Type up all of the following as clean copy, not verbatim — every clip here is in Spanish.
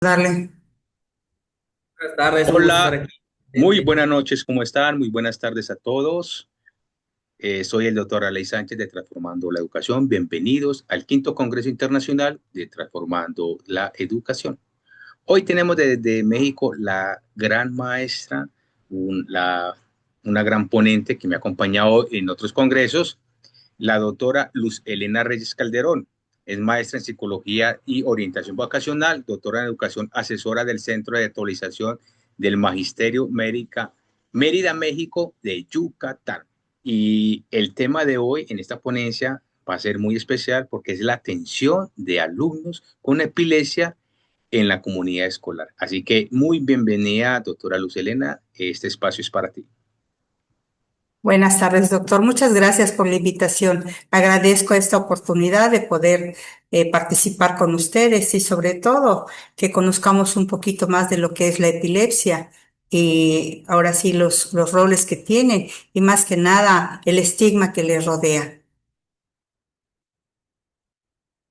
Darle. Buenas tardes, un gusto estar Hola, aquí. muy buenas noches, ¿cómo están? Muy buenas tardes a todos. Soy el doctor Aley Sánchez de Transformando la Educación. Bienvenidos al quinto Congreso Internacional de Transformando la Educación. Hoy tenemos desde México la gran maestra, una gran ponente que me ha acompañado en otros congresos, la doctora Luz Elena Reyes Calderón. Es maestra en psicología y orientación vocacional, doctora en educación, asesora del Centro de Actualización del Magisterio Mérida, México de Yucatán. Y el tema de hoy en esta ponencia va a ser muy especial porque es la atención de alumnos con epilepsia en la comunidad escolar. Así que muy bienvenida, doctora Luz Elena. Este espacio es para ti. Buenas tardes, doctor. Muchas gracias por la invitación. Agradezco esta oportunidad de poder participar con ustedes y sobre todo que conozcamos un poquito más de lo que es la epilepsia y ahora sí los roles que tiene y más que nada el estigma que le rodea.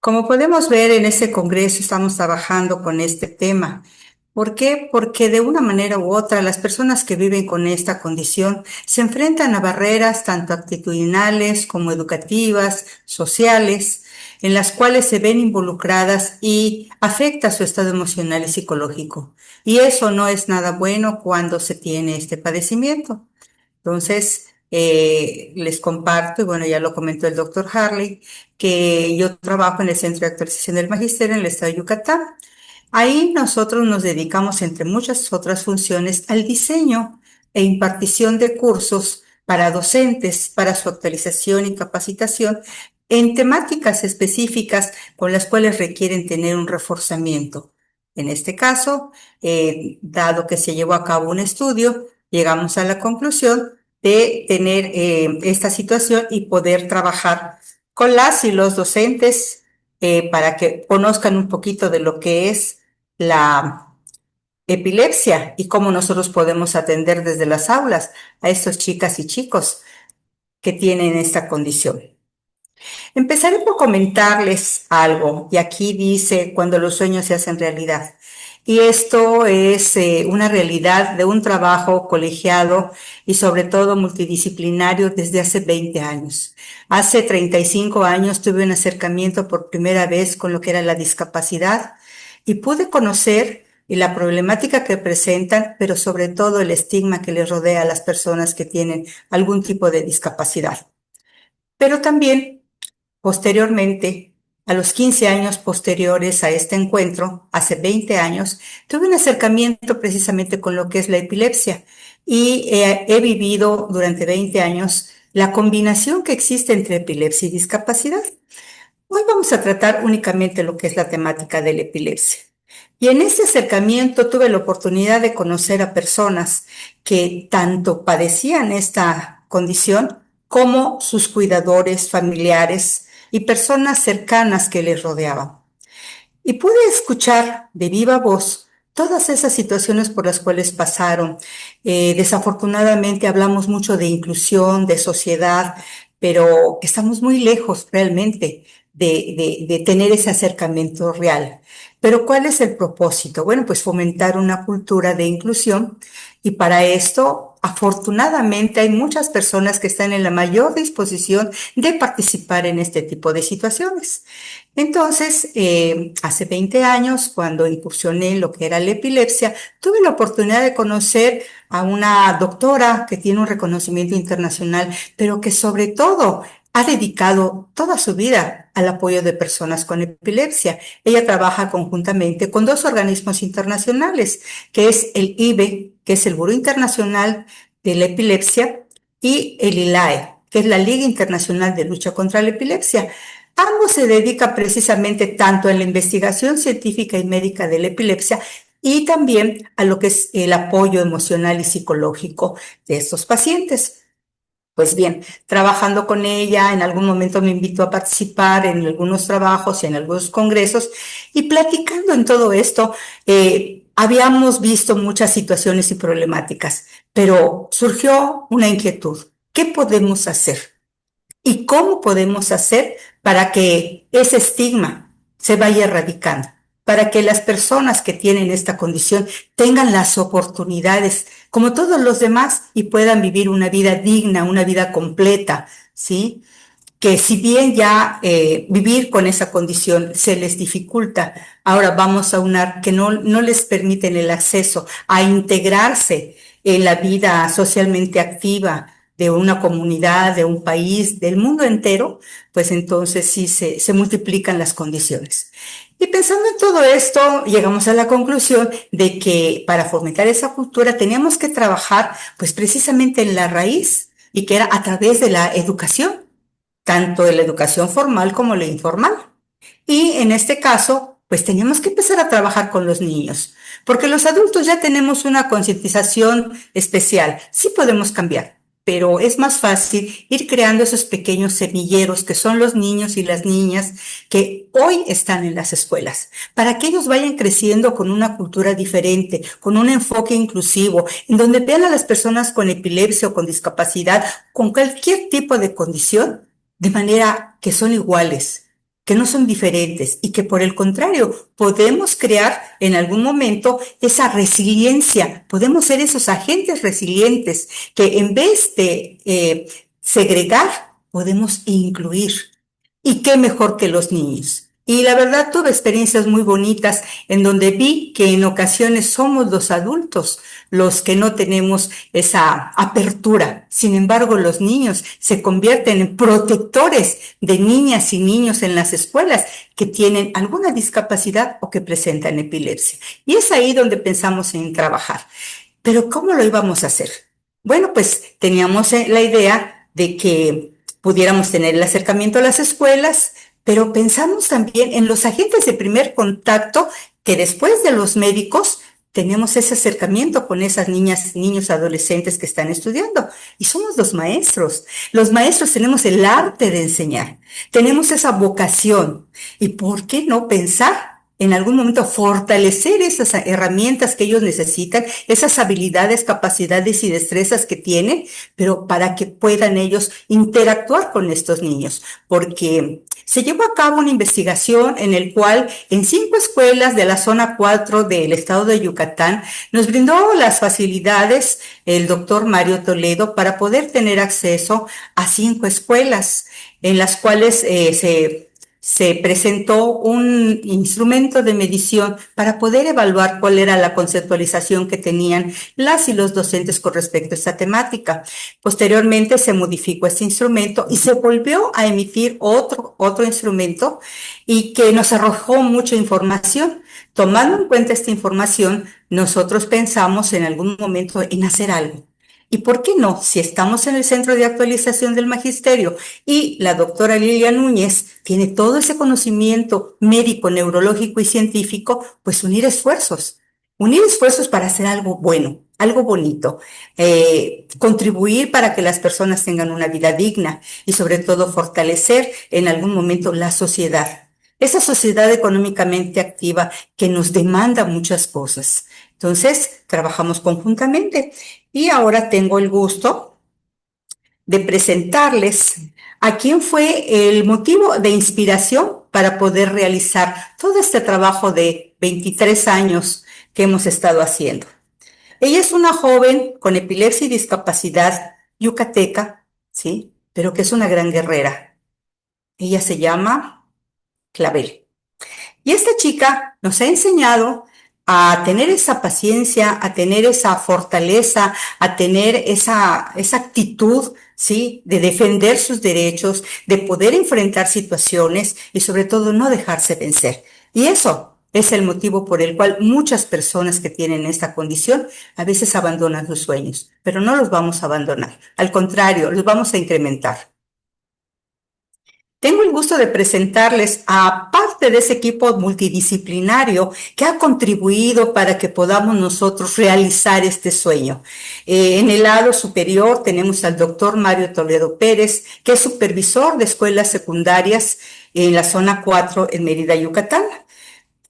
Como podemos ver en este congreso, estamos trabajando con este tema. ¿Por qué? Porque de una manera u otra, las personas que viven con esta condición se enfrentan a barreras tanto actitudinales como educativas, sociales, en las cuales se ven involucradas y afecta su estado emocional y psicológico. Y eso no es nada bueno cuando se tiene este padecimiento. Entonces, les comparto, y bueno, ya lo comentó el doctor Harley, que yo trabajo en el Centro de Actualización del Magisterio en el estado de Yucatán. Ahí nosotros nos dedicamos, entre muchas otras funciones, al diseño e impartición de cursos para docentes, para su actualización y capacitación en temáticas específicas con las cuales requieren tener un reforzamiento. En este caso, dado que se llevó a cabo un estudio, llegamos a la conclusión de tener esta situación y poder trabajar con las y los docentes para que conozcan un poquito de lo que es la epilepsia y cómo nosotros podemos atender desde las aulas a estos chicas y chicos que tienen esta condición. Empezaré por comentarles algo, y aquí dice cuando los sueños se hacen realidad. Y esto es una realidad de un trabajo colegiado y sobre todo multidisciplinario desde hace 20 años. Hace 35 años tuve un acercamiento por primera vez con lo que era la discapacidad y pude conocer la problemática que presentan, pero sobre todo el estigma que les rodea a las personas que tienen algún tipo de discapacidad. Pero también posteriormente, a los 15 años posteriores a este encuentro, hace 20 años, tuve un acercamiento precisamente con lo que es la epilepsia y he vivido durante 20 años la combinación que existe entre epilepsia y discapacidad. Hoy vamos a tratar únicamente lo que es la temática de la epilepsia. Y en este acercamiento tuve la oportunidad de conocer a personas que tanto padecían esta condición como sus cuidadores, familiares y personas cercanas que les rodeaban. Y pude escuchar de viva voz todas esas situaciones por las cuales pasaron. Desafortunadamente hablamos mucho de inclusión, de sociedad, pero estamos muy lejos realmente de tener ese acercamiento real. Pero ¿cuál es el propósito? Bueno, pues fomentar una cultura de inclusión y para esto, afortunadamente, hay muchas personas que están en la mayor disposición de participar en este tipo de situaciones. Entonces, hace 20 años, cuando incursioné en lo que era la epilepsia, tuve la oportunidad de conocer a una doctora que tiene un reconocimiento internacional, pero que sobre todo ha dedicado toda su vida al apoyo de personas con epilepsia. Ella trabaja conjuntamente con dos organismos internacionales, que es el IBE, que es el Buró Internacional de la Epilepsia, y el ILAE, que es la Liga Internacional de Lucha contra la Epilepsia. Ambos se dedican precisamente tanto en la investigación científica y médica de la epilepsia y también a lo que es el apoyo emocional y psicológico de estos pacientes. Pues bien, trabajando con ella, en algún momento me invitó a participar en algunos trabajos y en algunos congresos y platicando en todo esto, habíamos visto muchas situaciones y problemáticas, pero surgió una inquietud. ¿Qué podemos hacer? ¿Y cómo podemos hacer para que ese estigma se vaya erradicando? para que las personas que tienen esta condición tengan las oportunidades, como todos los demás, y puedan vivir una vida digna, una vida completa, ¿sí? Que si bien ya vivir con esa condición se les dificulta, ahora vamos a unar que no les permiten el acceso a integrarse en la vida socialmente activa de una comunidad, de un país, del mundo entero, pues entonces sí se multiplican las condiciones. Y pensando en todo esto, llegamos a la conclusión de que para fomentar esa cultura teníamos que trabajar pues precisamente en la raíz y que era a través de la educación, tanto de la educación formal como la informal. Y en este caso, pues teníamos que empezar a trabajar con los niños, porque los adultos ya tenemos una concientización especial. Sí podemos cambiar, pero es más fácil ir creando esos pequeños semilleros que son los niños y las niñas que hoy están en las escuelas, para que ellos vayan creciendo con una cultura diferente, con un enfoque inclusivo, en donde vean a las personas con epilepsia o con discapacidad, con cualquier tipo de condición, de manera que son iguales, que no son diferentes y que por el contrario podemos crear en algún momento esa resiliencia, podemos ser esos agentes resilientes que en vez de segregar, podemos incluir. Y qué mejor que los niños. Y la verdad tuve experiencias muy bonitas en donde vi que en ocasiones somos los adultos los que no tenemos esa apertura. Sin embargo, los niños se convierten en protectores de niñas y niños en las escuelas que tienen alguna discapacidad o que presentan epilepsia. Y es ahí donde pensamos en trabajar. Pero ¿cómo lo íbamos a hacer? Bueno, pues teníamos la idea de que pudiéramos tener el acercamiento a las escuelas, pero pensamos también en los agentes de primer contacto que después de los médicos tenemos ese acercamiento con esas niñas, niños, adolescentes que están estudiando. Y somos los maestros. Los maestros tenemos el arte de enseñar. Tenemos esa vocación. ¿Y por qué no pensar en algún momento fortalecer esas herramientas que ellos necesitan, esas habilidades, capacidades y destrezas que tienen, pero para que puedan ellos interactuar con estos niños? Porque se llevó a cabo una investigación en el cual en 5 escuelas de la zona 4 del estado de Yucatán nos brindó las facilidades el doctor Mario Toledo para poder tener acceso a 5 escuelas en las cuales se presentó un instrumento de medición para poder evaluar cuál era la conceptualización que tenían las y los docentes con respecto a esta temática. Posteriormente se modificó este instrumento y se volvió a emitir otro instrumento y que nos arrojó mucha información. Tomando en cuenta esta información, nosotros pensamos en algún momento en hacer algo. ¿Y por qué no? Si estamos en el Centro de Actualización del Magisterio y la doctora Lilia Núñez tiene todo ese conocimiento médico, neurológico y científico, pues unir esfuerzos para hacer algo bueno, algo bonito, contribuir para que las personas tengan una vida digna y sobre todo fortalecer en algún momento la sociedad. Esa sociedad económicamente activa que nos demanda muchas cosas. Entonces, trabajamos conjuntamente y ahora tengo el gusto de presentarles a quién fue el motivo de inspiración para poder realizar todo este trabajo de 23 años que hemos estado haciendo. Ella es una joven con epilepsia y discapacidad yucateca, ¿sí? Pero que es una gran guerrera. Ella se llama Clavel. Y esta chica nos ha enseñado a tener esa paciencia, a tener esa fortaleza, a tener esa actitud, ¿sí? De defender sus derechos, de poder enfrentar situaciones y sobre todo no dejarse vencer. Y eso es el motivo por el cual muchas personas que tienen esta condición a veces abandonan sus sueños, pero no los vamos a abandonar. Al contrario, los vamos a incrementar. Tengo el gusto de presentarles a parte de ese equipo multidisciplinario que ha contribuido para que podamos nosotros realizar este sueño. En el lado superior tenemos al doctor Mario Toledo Pérez, que es supervisor de escuelas secundarias en la zona 4 en Mérida, Yucatán.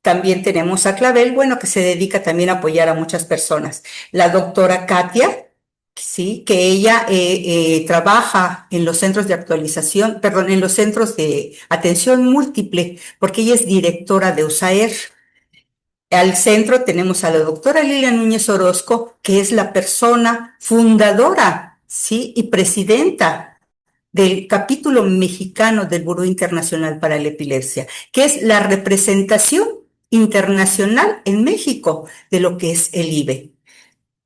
También tenemos a Clavel, bueno, que se dedica también a apoyar a muchas personas. La doctora Katia, sí, que ella trabaja en los centros de actualización, perdón, en los centros de atención múltiple, porque ella es directora de USAER. Al centro tenemos a la doctora Lilia Núñez Orozco, que es la persona fundadora, ¿sí? Y presidenta del capítulo mexicano del Buró Internacional para la Epilepsia, que es la representación internacional en México de lo que es el IBE.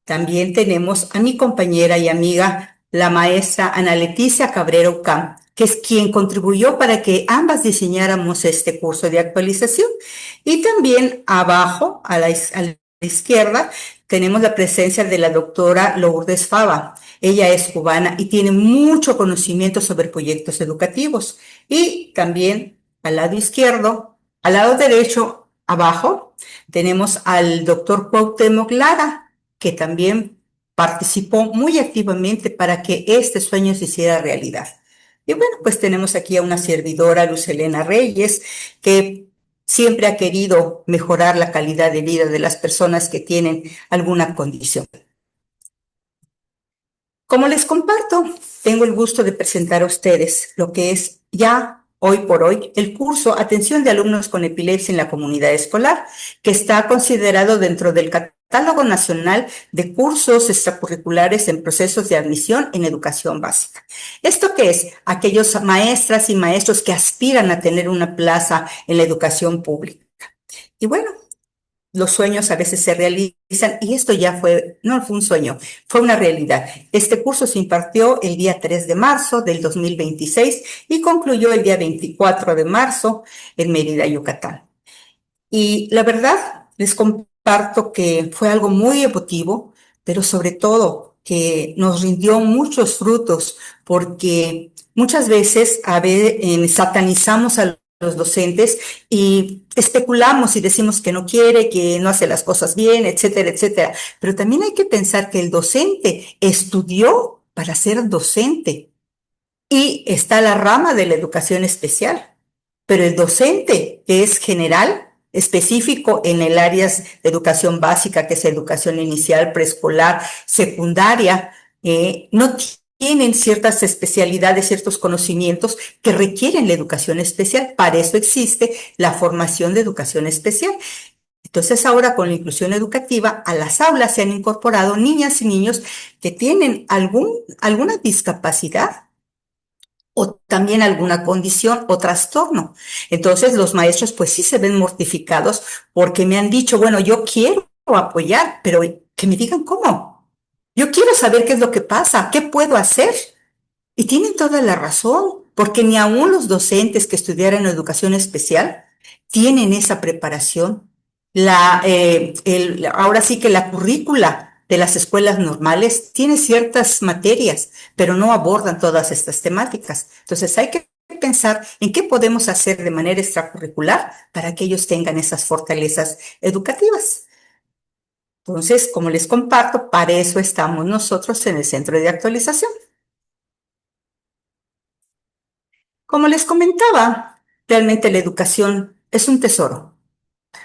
También tenemos a mi compañera y amiga, la maestra Ana Leticia Cabrera Ucam, que es quien contribuyó para que ambas diseñáramos este curso de actualización. Y también abajo, a la izquierda, tenemos la presencia de la doctora Lourdes Fava. Ella es cubana y tiene mucho conocimiento sobre proyectos educativos. Y también al lado izquierdo, al lado derecho, abajo, tenemos al doctor Cuauhtémoc Lara, que también participó muy activamente para que este sueño se hiciera realidad. Y bueno, pues tenemos aquí a una servidora, Luz Helena Reyes, que siempre ha querido mejorar la calidad de vida de las personas que tienen alguna condición. Como les comparto, tengo el gusto de presentar a ustedes lo que es ya hoy por hoy el curso Atención de Alumnos con Epilepsia en la Comunidad Escolar, que está considerado dentro del Catálogo Nacional de Cursos Extracurriculares en Procesos de Admisión en Educación Básica. ¿Esto qué es? Aquellos maestras y maestros que aspiran a tener una plaza en la educación pública. Y bueno, los sueños a veces se realizan y esto ya no fue un sueño, fue una realidad. Este curso se impartió el día 3 de marzo del 2026 y concluyó el día 24 de marzo en Mérida, Yucatán. Y la verdad, les comparto que fue algo muy emotivo, pero sobre todo que nos rindió muchos frutos porque muchas veces satanizamos a los docentes y especulamos y decimos que no quiere, que no hace las cosas bien, etcétera, etcétera. Pero también hay que pensar que el docente estudió para ser docente y está la rama de la educación especial. Pero el docente, que es general, específico en el área de educación básica, que es educación inicial, preescolar, secundaria, no tienen ciertas especialidades, ciertos conocimientos que requieren la educación especial. Para eso existe la formación de educación especial. Entonces ahora con la inclusión educativa a las aulas se han incorporado niñas y niños que tienen alguna discapacidad o también alguna condición o trastorno. Entonces los maestros pues sí se ven mortificados porque me han dicho, bueno, yo quiero apoyar, pero que me digan cómo. Yo quiero saber qué es lo que pasa, qué puedo hacer. Y tienen toda la razón, porque ni aún los docentes que estudiaron educación especial tienen esa preparación. Ahora sí que la currícula de las escuelas normales tiene ciertas materias, pero no abordan todas estas temáticas. Entonces hay que pensar en qué podemos hacer de manera extracurricular para que ellos tengan esas fortalezas educativas. Entonces, como les comparto, para eso estamos nosotros en el Centro de Actualización. Como les comentaba, realmente la educación es un tesoro.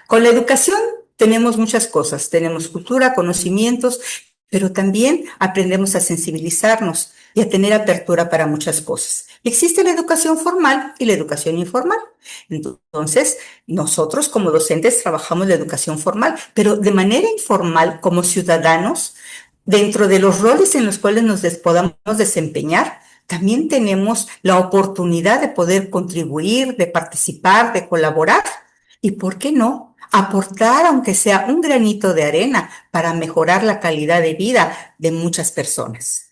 Con la educación tenemos muchas cosas, tenemos cultura, conocimientos, pero también aprendemos a sensibilizarnos y a tener apertura para muchas cosas. Existe la educación formal y la educación informal. Entonces, nosotros como docentes trabajamos la educación formal, pero de manera informal como ciudadanos, dentro de los roles en los cuales nos podamos desempeñar, también tenemos la oportunidad de poder contribuir, de participar, de colaborar y, ¿por qué no?, aportar, aunque sea un granito de arena, para mejorar la calidad de vida de muchas personas.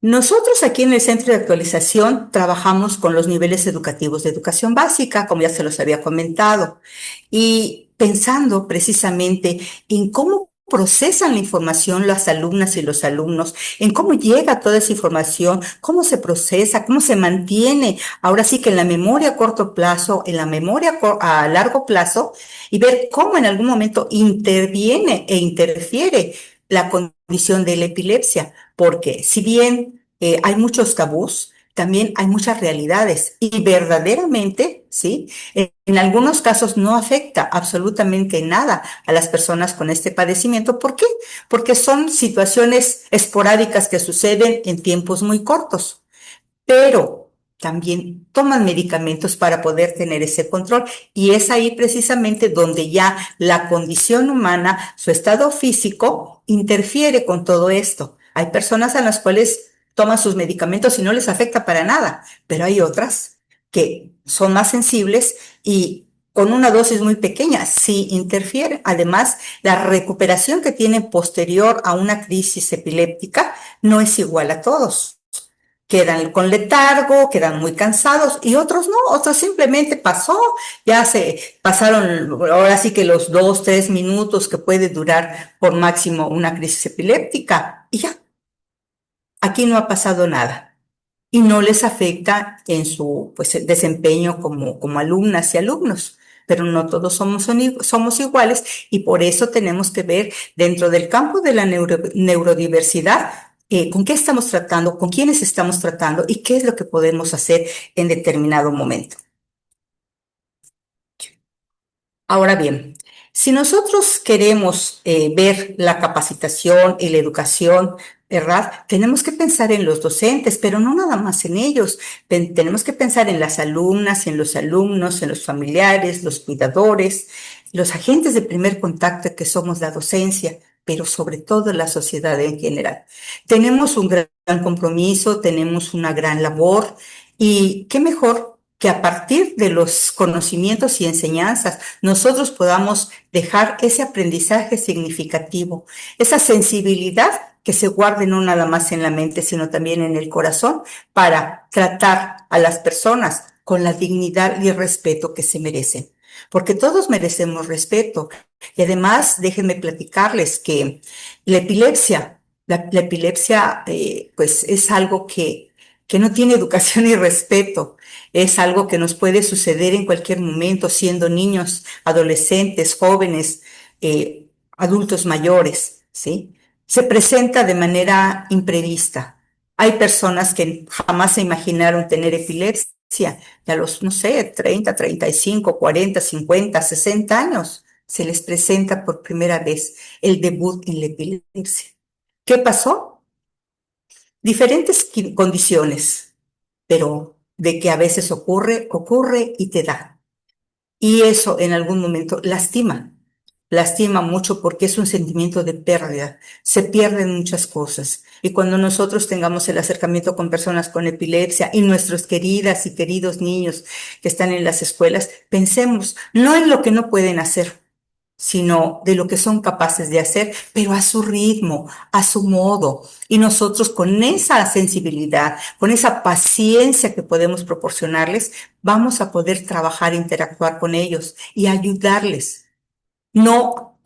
Nosotros aquí en el Centro de Actualización trabajamos con los niveles educativos de educación básica, como ya se los había comentado, y pensando precisamente en cómo procesan la información las alumnas y los alumnos, en cómo llega toda esa información, cómo se procesa, cómo se mantiene, ahora sí que en la memoria a corto plazo, en la memoria a largo plazo, y ver cómo en algún momento interviene e interfiere la condición de la epilepsia, porque si bien hay muchos tabús, también hay muchas realidades y verdaderamente, ¿sí? En algunos casos no afecta absolutamente nada a las personas con este padecimiento. ¿Por qué? Porque son situaciones esporádicas que suceden en tiempos muy cortos. Pero también toman medicamentos para poder tener ese control. Y es ahí precisamente donde ya la condición humana, su estado físico, interfiere con todo esto. Hay personas a las cuales toman sus medicamentos y no les afecta para nada, pero hay otras que son más sensibles y con una dosis muy pequeña sí interfiere. Además, la recuperación que tienen posterior a una crisis epiléptica no es igual a todos. Quedan con letargo, quedan muy cansados y otros no, otros simplemente pasó, ya se pasaron, ahora sí que los 2, 3 minutos que puede durar por máximo una crisis epiléptica y ya, aquí no ha pasado nada y no les afecta en su pues, desempeño como alumnas y alumnos. Pero no todos somos iguales y por eso tenemos que ver dentro del campo de la neurodiversidad con qué estamos tratando, con quiénes estamos tratando y qué es lo que podemos hacer en determinado momento. Ahora bien, si nosotros queremos ver la capacitación y la educación, ¿verdad? Tenemos que pensar en los docentes, pero no nada más en ellos. Tenemos que pensar en las alumnas, en los alumnos, en los familiares, los cuidadores, los agentes de primer contacto que somos la docencia, pero sobre todo la sociedad en general. Tenemos un gran compromiso, tenemos una gran labor y qué mejor que a partir de los conocimientos y enseñanzas nosotros podamos dejar ese aprendizaje significativo, esa sensibilidad que se guarde no nada más en la mente, sino también en el corazón para tratar a las personas con la dignidad y el respeto que se merecen. Porque todos merecemos respeto. Y además, déjenme platicarles que la epilepsia, la epilepsia, pues es algo que no tiene educación y respeto. Es algo que nos puede suceder en cualquier momento, siendo niños, adolescentes, jóvenes, adultos mayores, ¿sí? Se presenta de manera imprevista. Hay personas que jamás se imaginaron tener epilepsia y a los, no sé, 30, 35, 40, 50, 60 años se les presenta por primera vez el debut en la epilepsia. ¿Qué pasó? Diferentes condiciones, pero de que a veces ocurre, ocurre y te da. Y eso en algún momento lastima mucho porque es un sentimiento de pérdida. Se pierden muchas cosas. Y cuando nosotros tengamos el acercamiento con personas con epilepsia y nuestros queridas y queridos niños que están en las escuelas, pensemos no en lo que no pueden hacer, sino de lo que son capaces de hacer, pero a su ritmo, a su modo. Y nosotros con esa sensibilidad, con esa paciencia que podemos proporcionarles, vamos a poder trabajar, interactuar con ellos y ayudarles, no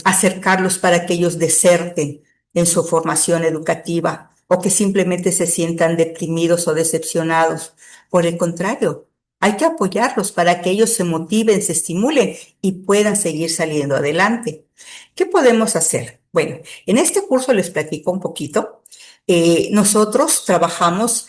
acercarlos para que ellos deserten en su formación educativa o que simplemente se sientan deprimidos o decepcionados. Por el contrario, hay que apoyarlos para que ellos se motiven, se estimulen y puedan seguir saliendo adelante. ¿Qué podemos hacer? Bueno, en este curso les platico un poquito. Nosotros trabajamos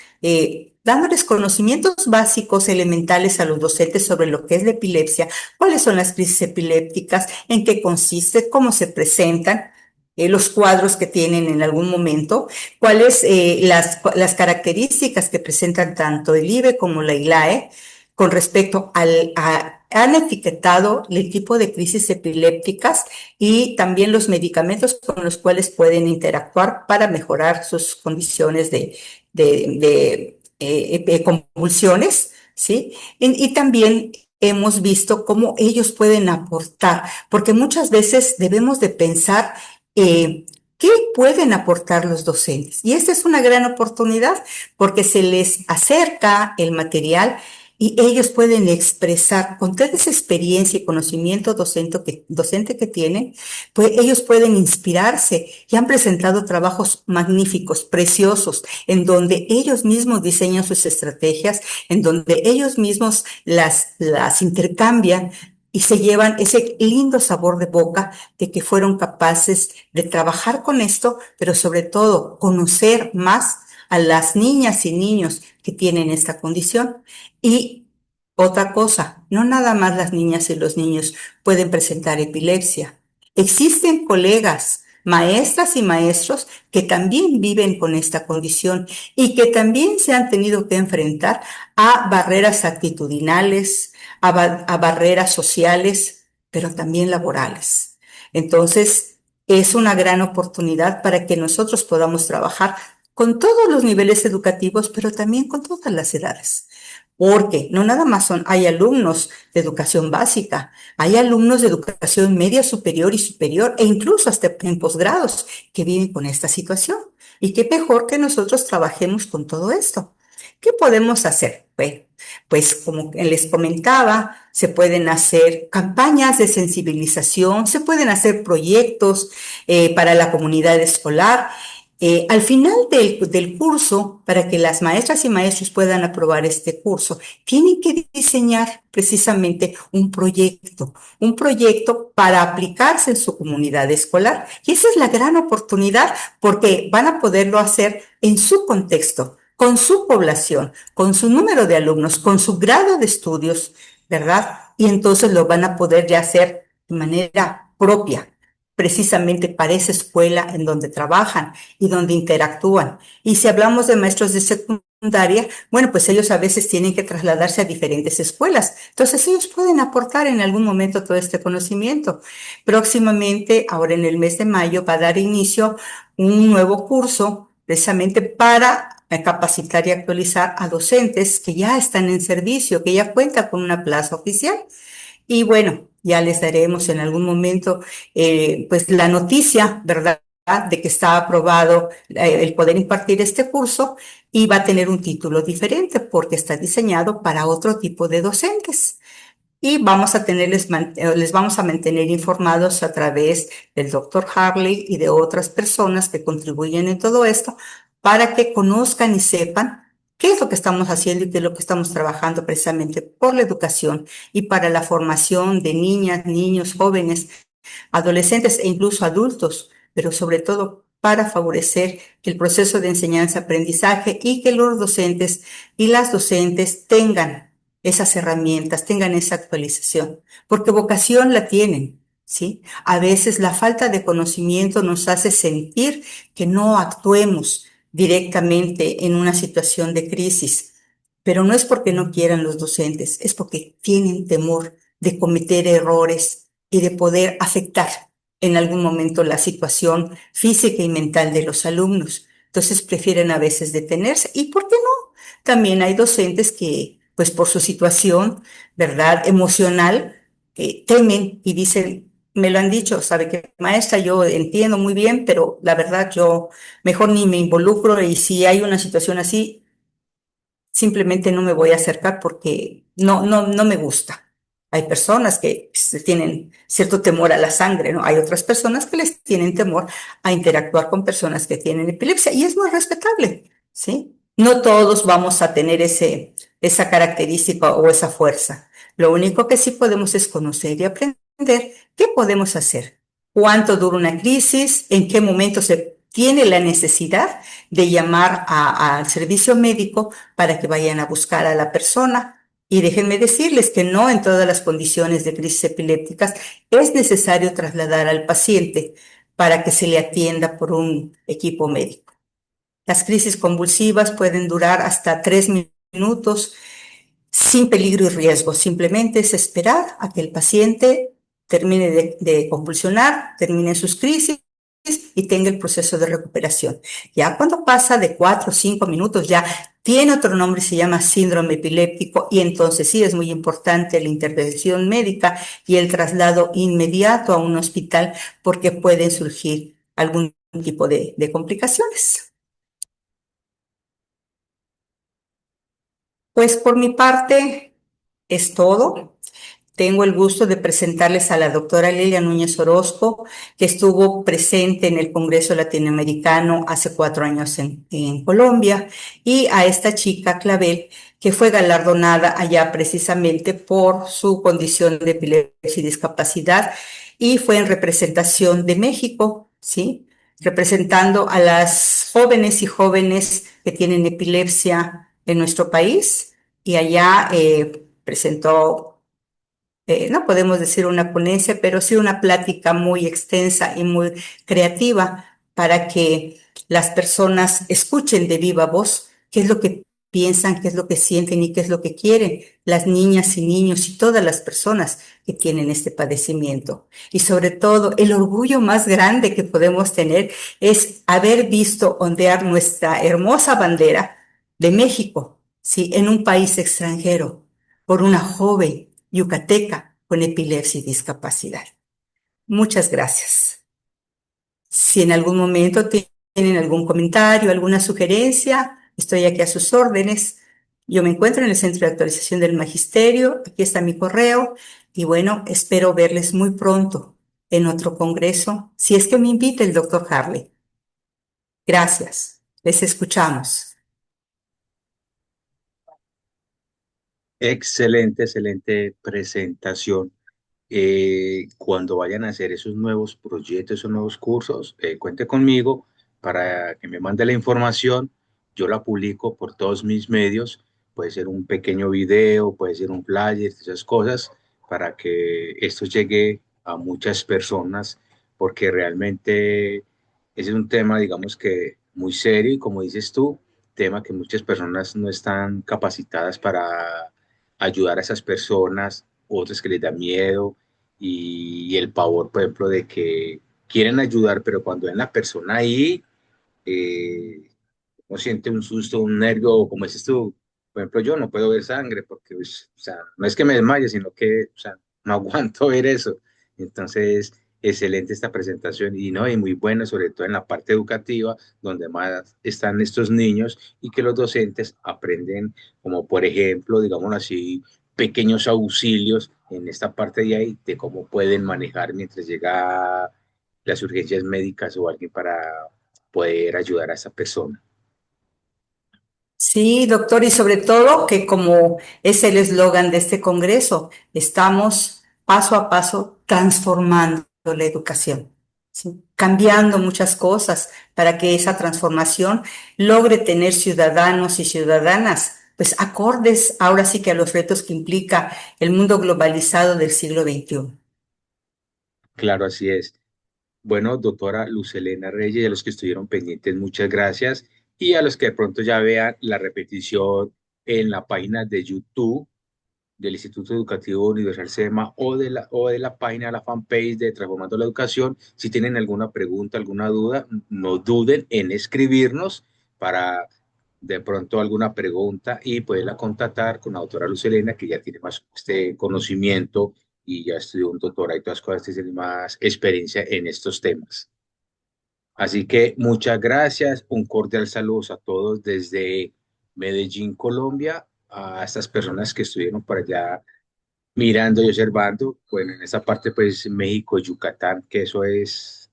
dándoles conocimientos básicos, elementales a los docentes sobre lo que es la epilepsia, cuáles son las crisis epilépticas, en qué consiste, cómo se presentan, los cuadros que tienen en algún momento, cuáles las características que presentan tanto el IBE como la ILAE con respecto han etiquetado el tipo de crisis epilépticas y también los medicamentos con los cuales pueden interactuar para mejorar sus condiciones de convulsiones, ¿sí? Y también hemos visto cómo ellos pueden aportar, porque muchas veces debemos de pensar qué pueden aportar los docentes. Y esta es una gran oportunidad porque se les acerca el material y ellos pueden expresar con toda esa experiencia y conocimiento docente que tienen, pues ellos pueden inspirarse y han presentado trabajos magníficos, preciosos, en donde ellos mismos diseñan sus estrategias, en donde ellos mismos las intercambian y se llevan ese lindo sabor de boca de que fueron capaces de trabajar con esto, pero sobre todo conocer más a las niñas y niños que tienen esta condición. Y otra cosa, no nada más las niñas y los niños pueden presentar epilepsia. Existen colegas maestras y maestros que también viven con esta condición y que también se han tenido que enfrentar a barreras actitudinales, a barreras sociales, pero también laborales. Entonces, es una gran oportunidad para que nosotros podamos trabajar con todos los niveles educativos, pero también con todas las edades. Porque no nada más hay alumnos de educación básica, hay alumnos de educación media, superior y superior, e incluso hasta en posgrados que viven con esta situación. Y qué mejor que nosotros trabajemos con todo esto. ¿Qué podemos hacer? Bueno, pues como les comentaba, se pueden hacer campañas de sensibilización, se pueden hacer proyectos para la comunidad escolar. Al final del curso, para que las maestras y maestros puedan aprobar este curso, tienen que diseñar precisamente un proyecto para aplicarse en su comunidad escolar. Y esa es la gran oportunidad porque van a poderlo hacer en su contexto, con su población, con su número de alumnos, con su grado de estudios, ¿verdad? Y entonces lo van a poder ya hacer de manera propia, precisamente para esa escuela en donde trabajan y donde interactúan. Y si hablamos de maestros de secundaria, bueno, pues ellos a veces tienen que trasladarse a diferentes escuelas. Entonces ellos pueden aportar en algún momento todo este conocimiento. Próximamente, ahora en el mes de mayo, va a dar inicio un nuevo curso precisamente para capacitar y actualizar a docentes que ya están en servicio, que ya cuentan con una plaza oficial. Y bueno, ya les daremos en algún momento pues la noticia, ¿verdad? De que está aprobado el poder impartir este curso y va a tener un título diferente porque está diseñado para otro tipo de docentes. Y vamos a les vamos a mantener informados a través del doctor Harley y de otras personas que contribuyen en todo esto para que conozcan y sepan qué es lo que estamos haciendo y qué es lo que estamos trabajando precisamente por la educación y para la formación de niñas, niños, jóvenes, adolescentes e incluso adultos, pero sobre todo para favorecer el proceso de enseñanza-aprendizaje y que los docentes y las docentes tengan esas herramientas, tengan esa actualización, porque vocación la tienen, ¿sí? A veces la falta de conocimiento nos hace sentir que no actuemos directamente en una situación de crisis, pero no es porque no quieran los docentes, es porque tienen temor de cometer errores y de poder afectar en algún momento la situación física y mental de los alumnos. Entonces prefieren a veces detenerse. ¿Y por qué no? También hay docentes que, pues por su situación, ¿verdad?, emocional, temen y dicen, me lo han dicho, sabe que maestra, yo entiendo muy bien, pero la verdad yo mejor ni me involucro y si hay una situación así, simplemente no me voy a acercar porque no me gusta. Hay personas que tienen cierto temor a la sangre, ¿no? Hay otras personas que les tienen temor a interactuar con personas que tienen epilepsia y es muy respetable, ¿sí? No todos vamos a tener esa característica o esa fuerza. Lo único que sí podemos es conocer y aprender qué podemos hacer, cuánto dura una crisis, en qué momento se tiene la necesidad de llamar al servicio médico para que vayan a buscar a la persona. Y déjenme decirles que no en todas las condiciones de crisis epilépticas es necesario trasladar al paciente para que se le atienda por un equipo médico. Las crisis convulsivas pueden durar hasta 3 minutos sin peligro y riesgo. Simplemente es esperar a que el paciente termine de convulsionar, termine sus crisis y tenga el proceso de recuperación. Ya cuando pasa de 4 o 5 minutos, ya tiene otro nombre, se llama síndrome epiléptico y entonces sí es muy importante la intervención médica y el traslado inmediato a un hospital porque pueden surgir algún tipo de complicaciones. Pues por mi parte es todo. Tengo el gusto de presentarles a la doctora Lilia Núñez Orozco, que estuvo presente en el Congreso Latinoamericano hace 4 años en Colombia, y a esta chica Clavel, que fue galardonada allá precisamente por su condición de epilepsia y discapacidad, y fue en representación de México, ¿sí? Representando a las jóvenes y jóvenes que tienen epilepsia en nuestro país, y allá presentó no podemos decir una ponencia, pero sí una plática muy extensa y muy creativa para que las personas escuchen de viva voz qué es lo que piensan, qué es lo que sienten y qué es lo que quieren las niñas y niños y todas las personas que tienen este padecimiento. Y sobre todo, el orgullo más grande que podemos tener es haber visto ondear nuestra hermosa bandera de México, sí, en un país extranjero, por una joven yucateca con epilepsia y discapacidad. Muchas gracias. Si en algún momento tienen algún comentario, alguna sugerencia, estoy aquí a sus órdenes. Yo me encuentro en el Centro de Actualización del Magisterio, aquí está mi correo y bueno, espero verles muy pronto en otro congreso, si es que me invita el doctor Harley. Gracias, les escuchamos. Excelente, excelente presentación. Cuando vayan a hacer esos nuevos proyectos, esos nuevos cursos, cuente conmigo para que me mande la información. Yo la publico por todos mis medios. Puede ser un pequeño video, puede ser un flyer, esas cosas, para que esto llegue a muchas personas, porque realmente ese es un tema, digamos que muy serio y como dices tú, tema que muchas personas no están capacitadas para ayudar a esas personas, otras que les da miedo y el pavor, por ejemplo, de que quieren ayudar, pero cuando ven la persona ahí, eh, uno siente un susto, un nervio, o como dices tú, por ejemplo, yo no puedo ver sangre porque, pues, o sea, no es que me desmaye, sino que, o sea, no aguanto ver eso. Entonces, excelente esta presentación y no, y muy buena, sobre todo en la parte educativa, donde más están estos niños y que los docentes aprenden, como por ejemplo, digamos así, pequeños auxilios en esta parte de ahí, de cómo pueden manejar mientras llega las urgencias médicas o alguien para poder ayudar a esa persona. Sí, doctor, y sobre todo que como es el eslogan de este congreso, estamos paso a paso transformando la educación, ¿sí? Cambiando muchas cosas para que esa transformación logre tener ciudadanos y ciudadanas, pues acordes ahora sí que a los retos que implica el mundo globalizado del siglo XXI. Claro, así es. Bueno, doctora Lucelena Reyes, y a los que estuvieron pendientes, muchas gracias. Y a los que de pronto ya vean la repetición en la página de YouTube del Instituto Educativo Universal SEMA o de la página, la fanpage de Transformando la Educación, si tienen alguna pregunta, alguna duda, no duden en escribirnos para de pronto alguna pregunta y poderla contactar con la doctora Lucelena, que ya tiene más conocimiento y ya estudió un doctorado y todas las cosas, tiene más experiencia en estos temas. Así que muchas gracias, un cordial saludo a todos desde Medellín, Colombia, a estas personas que estuvieron por allá mirando y observando. Bueno, en esa parte pues México, Yucatán, que eso es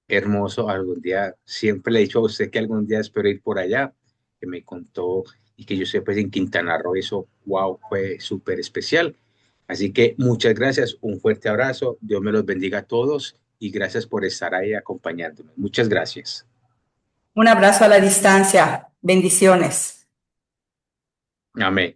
hermoso. Algún día, siempre le he dicho a usted que algún día espero ir por allá, que me contó y que yo sé pues en Quintana Roo eso, wow, fue súper especial. Así que muchas gracias, un fuerte abrazo, Dios me los bendiga a todos y gracias por estar ahí acompañándome. Muchas gracias. Un abrazo a la distancia. Bendiciones. Amén.